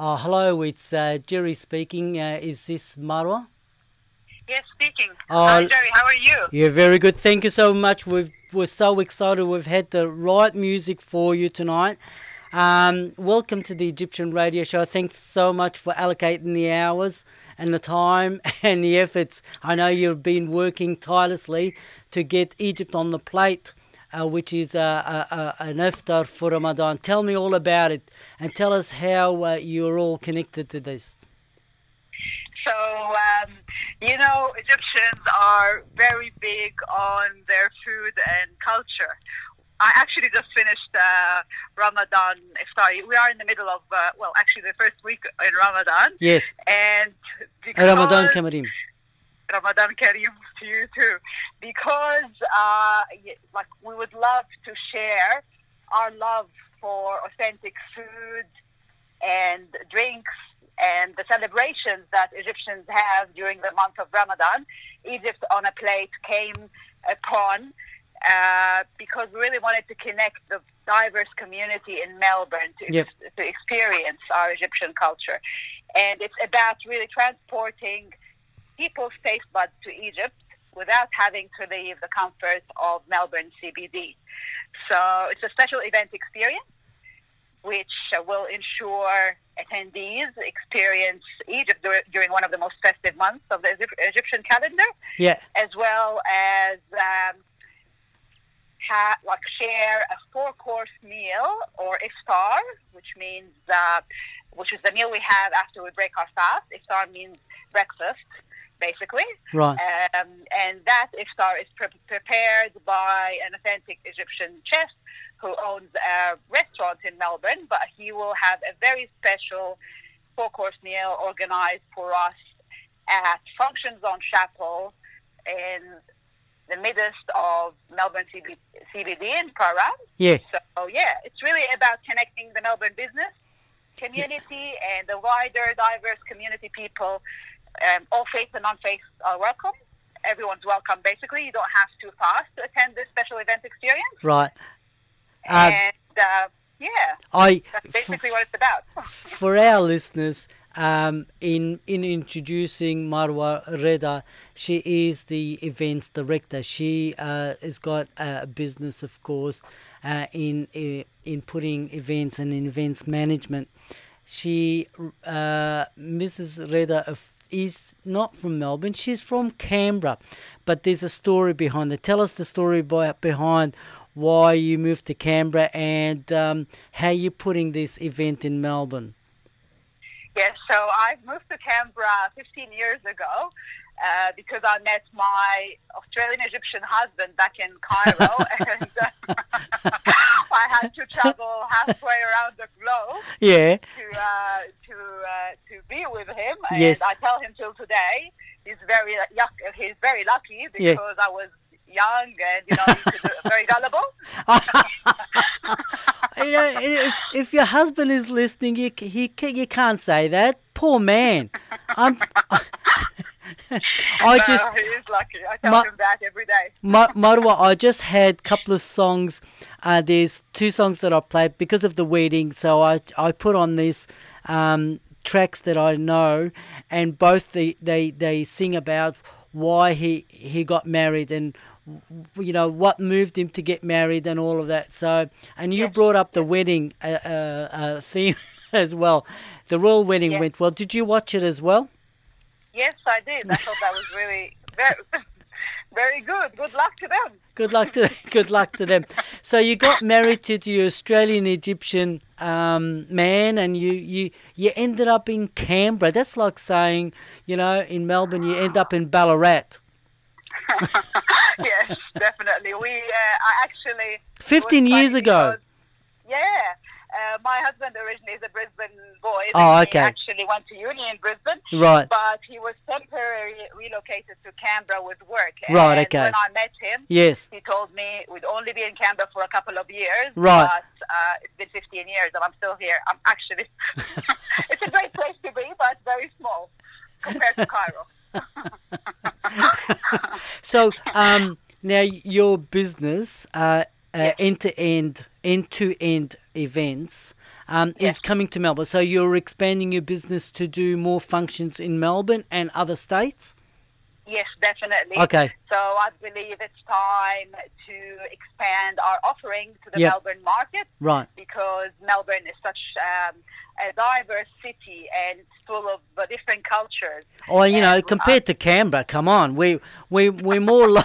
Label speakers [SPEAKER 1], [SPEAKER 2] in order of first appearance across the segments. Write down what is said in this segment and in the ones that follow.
[SPEAKER 1] Hello, it's Jerry speaking. Is this Marwa?
[SPEAKER 2] Yes, speaking. Hi,
[SPEAKER 1] Oh,
[SPEAKER 2] Jerry. How are you?
[SPEAKER 1] yeah, very good. Thank you so much. We're so excited. We've had the right music for you tonight. Welcome to the Egyptian Radio Show. Thanks so much for allocating the hours and the time and the efforts. I know you've been working tirelessly to get Egypt on the plate, which is an iftar for Ramadan. Tell me all about it and tell us how you're all connected to this.
[SPEAKER 2] So, Egyptians are very big on their food and culture. I actually just finished Ramadan iftar. We are in the middle of, actually the first week in Ramadan.
[SPEAKER 1] Yes.
[SPEAKER 2] And
[SPEAKER 1] Ramadan Kareem.
[SPEAKER 2] Ramadan Kareem to you too. Because, we would love to share our love for authentic food and drinks and the celebrations that Egyptians have during the month of Ramadan. Egypt on a Plate came upon because we really wanted to connect the diverse community in Melbourne to experience our Egyptian culture. And it's about really transporting people's taste buds to Egypt without having to leave the comfort of Melbourne CBD. So it's a special event experience which will ensure attendees experience Egypt during one of the most festive months of the Egyptian calendar, as well as share a four-course meal or iftar, which is the meal we have after we break our fast. Iftar means breakfast, basically.
[SPEAKER 1] Right.
[SPEAKER 2] And that iftar is prepared by an authentic Egyptian chef who owns a restaurant in Melbourne, but he will have a very special four-course meal organized for us at Function Zone Chapel in the midst of Melbourne CBD in Param.
[SPEAKER 1] Yeah.
[SPEAKER 2] So, it's really about connecting the Melbourne business community and the wider, diverse community people. All faith and non-faith are welcome. Everyone's welcome, basically. You don't have to fast to attend this special event experience.
[SPEAKER 1] Right.
[SPEAKER 2] That's basically what it's about.
[SPEAKER 1] For our listeners, in introducing Marwa Reda, she is the events director. She has got a business, of course, in putting events and in events management. She, Mrs. Reda, is not from Melbourne. She's from Canberra, but there's a story behind it. Tell us the story behind why you moved to Canberra and how you're putting this event in Melbourne.
[SPEAKER 2] Yes, so I moved to Canberra 15 years ago because I met my Australian-Egyptian husband back in Cairo, and I had to travel halfway around the globe to be with him. And I tell him till today he's very lucky because I was young and he's very gullible.
[SPEAKER 1] If your husband is listening, you can't say that. Poor man.
[SPEAKER 2] He is lucky. I tell him that every day.
[SPEAKER 1] Marwa, I just had a couple of songs. There's two songs that I played because of the wedding, so I put on these tracks that I know, and both they sing about why he got married and what moved him to get married and all of that. So, and you brought up the wedding theme as well. The royal wedding went well. Did you watch it as well?
[SPEAKER 2] Yes, I did. I thought that was really very, very good. Good luck to them.
[SPEAKER 1] Good luck to them. So you got married to your Australian Egyptian man, and you ended up in Canberra. That's like saying, in Melbourne you end up in Ballarat.
[SPEAKER 2] Yes, definitely. I actually
[SPEAKER 1] 15 years ago.
[SPEAKER 2] My husband originally is a Brisbane boy.
[SPEAKER 1] Okay.
[SPEAKER 2] He actually went to uni in Brisbane.
[SPEAKER 1] Right.
[SPEAKER 2] But he was temporarily relocated to Canberra with work.
[SPEAKER 1] Right, okay.
[SPEAKER 2] And when I met him, he told me we'd only be in Canberra for a couple of years.
[SPEAKER 1] Right.
[SPEAKER 2] But it's been 15 years and I'm still here. I'm actually... It's a great place to be, but very small compared to Cairo.
[SPEAKER 1] So, now your business... end-to-end events. is coming to Melbourne. So you're expanding your business to do more functions in Melbourne and other states?
[SPEAKER 2] Yes, definitely.
[SPEAKER 1] Okay.
[SPEAKER 2] So I believe it's time to expand our offering to the
[SPEAKER 1] Yep.
[SPEAKER 2] Melbourne market.
[SPEAKER 1] Right.
[SPEAKER 2] Because Melbourne is such a diverse city and it's full of different cultures.
[SPEAKER 1] Oh, you know,
[SPEAKER 2] And,
[SPEAKER 1] compared to Canberra, come on, we're more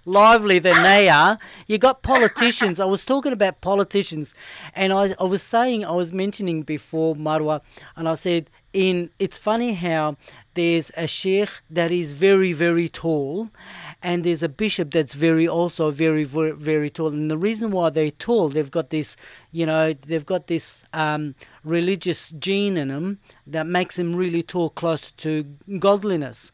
[SPEAKER 1] lively than they are. You got politicians. I was talking about politicians, and I was mentioning before Marwa, and I said it's funny how there's a sheikh that is very, very tall, and there's a bishop that's very, very, very tall. And the reason why they're tall, they've got this, religious gene in them that makes them really tall, close to godliness.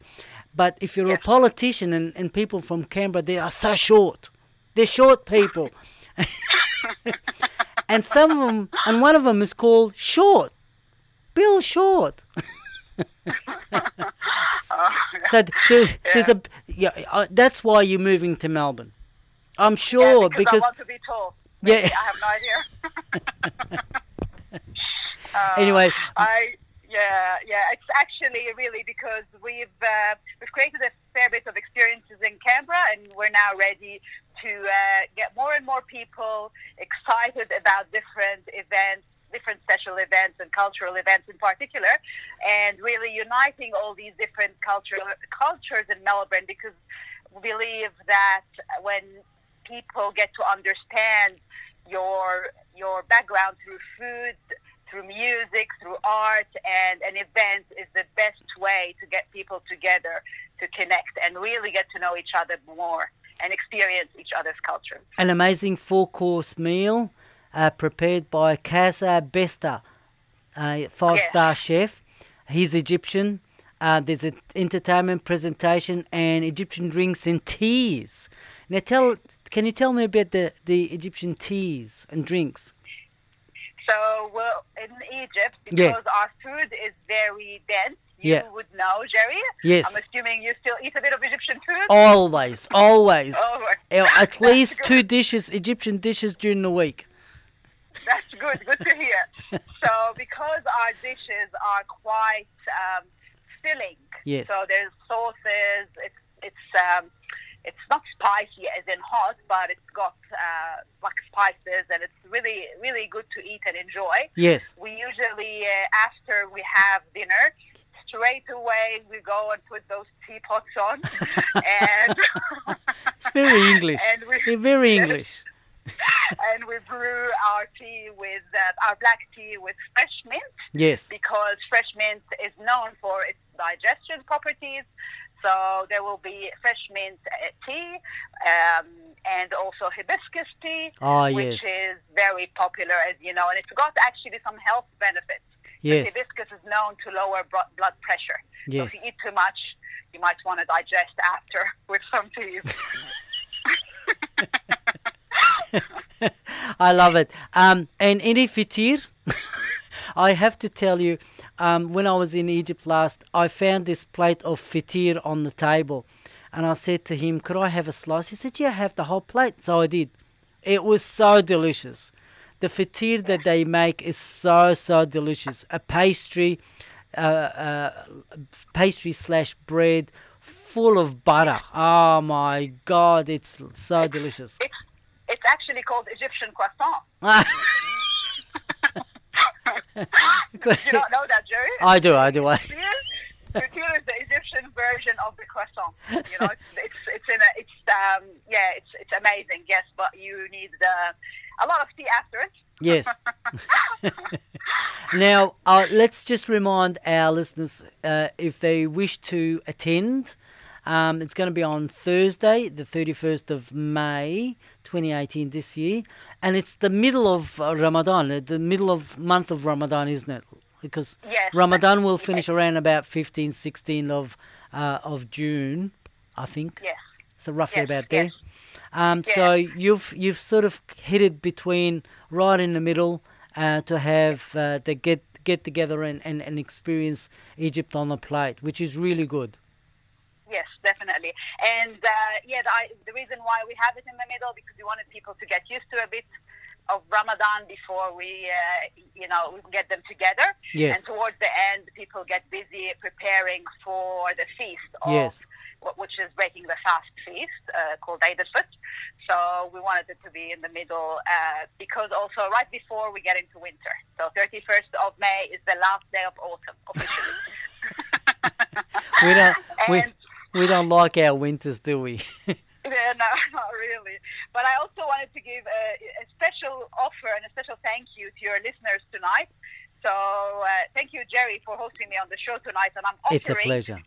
[SPEAKER 1] But if you're a politician and people from Canberra, they are so short. They're short people. And some of them, and one of them is called Short. Bill Short. So that's why you're moving to Melbourne. I'm sure
[SPEAKER 2] yeah, because I
[SPEAKER 1] because
[SPEAKER 2] want to be tall. Maybe,
[SPEAKER 1] yeah.
[SPEAKER 2] I have no idea.
[SPEAKER 1] Anyway,
[SPEAKER 2] it's actually really because we've created a fair bit of experiences in Canberra, and we're now ready to get more and more people excited about different events, different special events and cultural events in particular, and really uniting all these different cultures in Melbourne, because we believe that when people get to understand your background through food, through music, through art, and an event is the best way to get people together to connect and really get to know each other more and experience each other's culture.
[SPEAKER 1] An amazing 4-course meal prepared by Casa Besta, a 5-star chef. He's Egyptian. There's an entertainment presentation and Egyptian drinks and teas. Now, can you tell me about the Egyptian teas and drinks?
[SPEAKER 2] So, well, in Egypt, because our food is very dense, you would know, Jerry.
[SPEAKER 1] Yes.
[SPEAKER 2] I'm assuming you still eat a bit of Egyptian food?
[SPEAKER 1] Always. At least
[SPEAKER 2] good.
[SPEAKER 1] 2 dishes, Egyptian dishes during the week.
[SPEAKER 2] That's good to hear. So, because our dishes are quite filling, so there's sauces, it's not spicy as in hot, but it's got like spices, and it's really, really good to eat and enjoy.
[SPEAKER 1] Yes.
[SPEAKER 2] We usually, after we have dinner, straight away we go and put those teapots on. And
[SPEAKER 1] it's very English. Very English.
[SPEAKER 2] And we brew our tea with our black tea with fresh mint.
[SPEAKER 1] Yes.
[SPEAKER 2] Because fresh mint is known for its digestion properties. So there will be fresh mint tea and also hibiscus tea, which is very popular, as you know, and it's got actually some health benefits.
[SPEAKER 1] Yes.
[SPEAKER 2] Hibiscus is known to lower blood pressure.
[SPEAKER 1] Yes.
[SPEAKER 2] So if you eat too much, you might want to digest after with some teas.
[SPEAKER 1] I love it. And any fitir, I have to tell you, when I was in Egypt last, I found this plate of fitir on the table. And I said to him, could I have a slice? He said, yeah, have the whole plate. So I did. It was so delicious. The fitir that they make is so delicious. A pastry / bread full of butter. Oh, my God, it's so delicious.
[SPEAKER 2] It's actually called Egyptian croissant. Did you not know that, Jerry?
[SPEAKER 1] I do.
[SPEAKER 2] Fitir is the Egyptian version of the croissant. You know, it's amazing. Yes, but you need a lot of tea after it.
[SPEAKER 1] Yes. Now, let's just remind our listeners, if they wish to attend, it's going to be on Thursday, the 31st of May, 2018, this year. And it's the middle of Ramadan, the middle of month of Ramadan, isn't it? Because Ramadan will finish around about 15, 16 of June, I think.
[SPEAKER 2] Yes.
[SPEAKER 1] So roughly about there. So you've sort of hit it between right in the middle to have the get together and experience Egypt on the plate, which is really good.
[SPEAKER 2] Yes, definitely. And the reason why we have it in the middle, because we wanted people to get used to a bit of Ramadan before we get them together.
[SPEAKER 1] Yes.
[SPEAKER 2] And towards the end, people get busy preparing for the feast of
[SPEAKER 1] Yes.
[SPEAKER 2] which is breaking the fast feast called Eid al-Fitr. So we wanted it to be in the middle because also right before we get into winter. So 31st of May is the last day of autumn officially.
[SPEAKER 1] we don't like our winters, do we?
[SPEAKER 2] Yeah, no, not really. But I also wanted to give a special offer and a special thank you to your listeners tonight. So thank you, Jerry, for hosting me on the show tonight. And I'm offering...
[SPEAKER 1] It's a pleasure.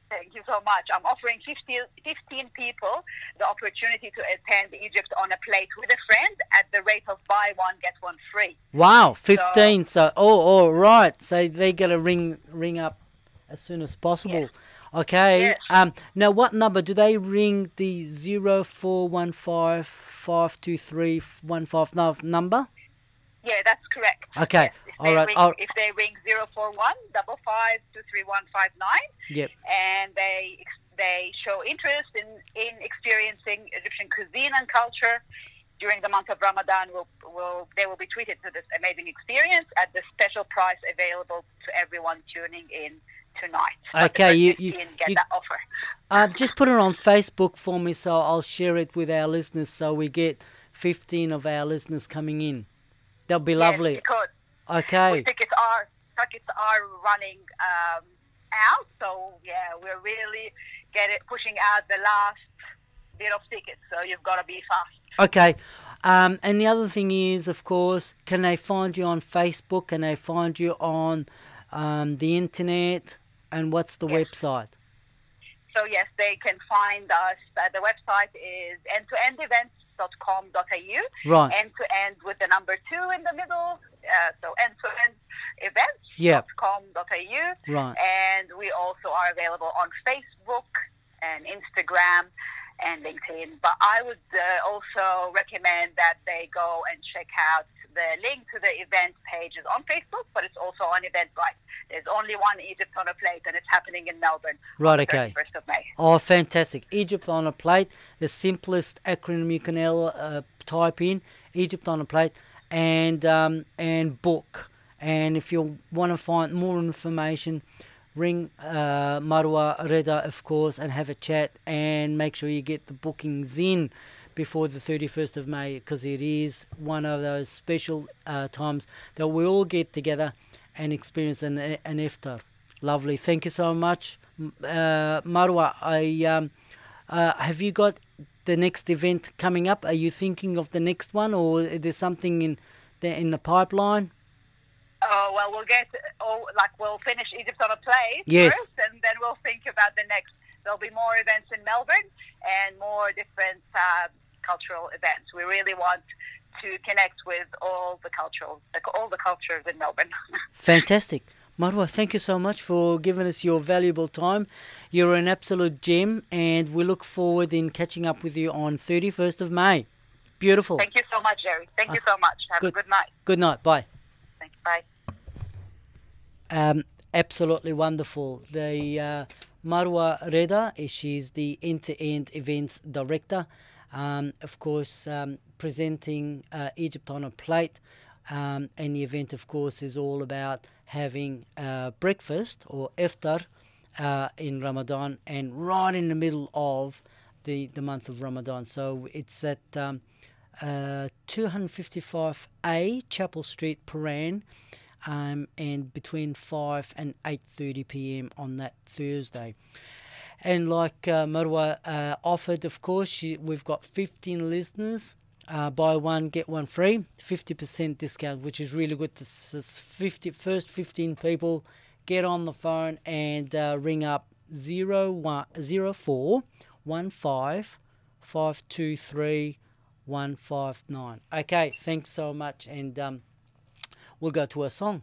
[SPEAKER 2] Thank you so much. I'm offering 15 people the opportunity to attend Egypt on a plate with a friend at the rate of buy one, get one free.
[SPEAKER 1] Wow, 15. So, right. So they got to ring up as soon as possible.
[SPEAKER 2] Yes.
[SPEAKER 1] Okay.
[SPEAKER 2] Yes.
[SPEAKER 1] Now, what number do they ring? The 0415 523 159 number?
[SPEAKER 2] Yeah, that's correct.
[SPEAKER 1] Okay.
[SPEAKER 2] Yes.
[SPEAKER 1] All right.
[SPEAKER 2] If they ring 041 55 23159,
[SPEAKER 1] yep.
[SPEAKER 2] And they show interest in experiencing Egyptian cuisine and culture during the month of Ramadan, they will be treated to this amazing experience at the special price available to everyone tuning in tonight.
[SPEAKER 1] Okay, you
[SPEAKER 2] get that offer.
[SPEAKER 1] Just put it on Facebook for me, so I'll share it with our listeners, so we get 15 of our listeners coming in. That'll be lovely.
[SPEAKER 2] Yes, because
[SPEAKER 1] okay.
[SPEAKER 2] Tickets are running out, so yeah, we're really pushing out the last bit of tickets. So you've got to be fast.
[SPEAKER 1] Okay. And the other thing is, of course, can they find you on Facebook? Can they find you on the internet? And what's the website?
[SPEAKER 2] So yes, they can find us. The website is endtoendevents.com.au.
[SPEAKER 1] Right.
[SPEAKER 2] End to end with the number 2 in the middle. So endtoendevents.com.au.
[SPEAKER 1] Right.
[SPEAKER 2] And we also are available on Facebook and Instagram and LinkedIn. But I would also recommend that they go and check out the link to the event pages on Facebook, but it's also on Eventbrite. There's only one Egypt on a Plate, and it's happening in Melbourne.
[SPEAKER 1] Right,
[SPEAKER 2] on the
[SPEAKER 1] okay.
[SPEAKER 2] 31st of May.
[SPEAKER 1] Oh, fantastic. Egypt on a Plate, the simplest acronym you can ever type in, Egypt on a Plate, and book. And if you want to find more information, ring Marwa Reda, of course, and have a chat, and make sure you get the bookings in before the 31st of May, because it is one of those special times that we all get together and experience an iftar. Lovely. Thank you so much. Marwa, have you got the next event coming up? Are you thinking of the next one, or is there something in the pipeline?
[SPEAKER 2] Oh, well, we'll finish Egypt on a Plate first, and then we'll think about the next. There'll be more events in Melbourne and more different cultural events. We really want to connect with all the cultures in Melbourne.
[SPEAKER 1] Fantastic. Marwa, thank you so much for giving us your valuable time. You're an absolute gem, and we look forward in catching up with you on 31st of May. Beautiful.
[SPEAKER 2] Thank you so much, Jerry. Thank you so much. Have a good night.
[SPEAKER 1] Good night. Bye.
[SPEAKER 2] Thank you. Bye.
[SPEAKER 1] Absolutely wonderful. The Marwa Reda, she's the end-to-end events director. Of course, presenting Egypt on a Plate, and the event, of course, is all about having breakfast or iftar in Ramadan, and right in the middle of the month of Ramadan. So it's at 255A Chapel Street, Paran, and between 5 and 8:30 p.m. on that Thursday. And like Marwa offered, of course, we've got 15 listeners. Buy one, get one free. 50% discount, which is really good. First 15 people get on the phone and ring up 0415 523 159. Okay, thanks so much. And we'll go to a song.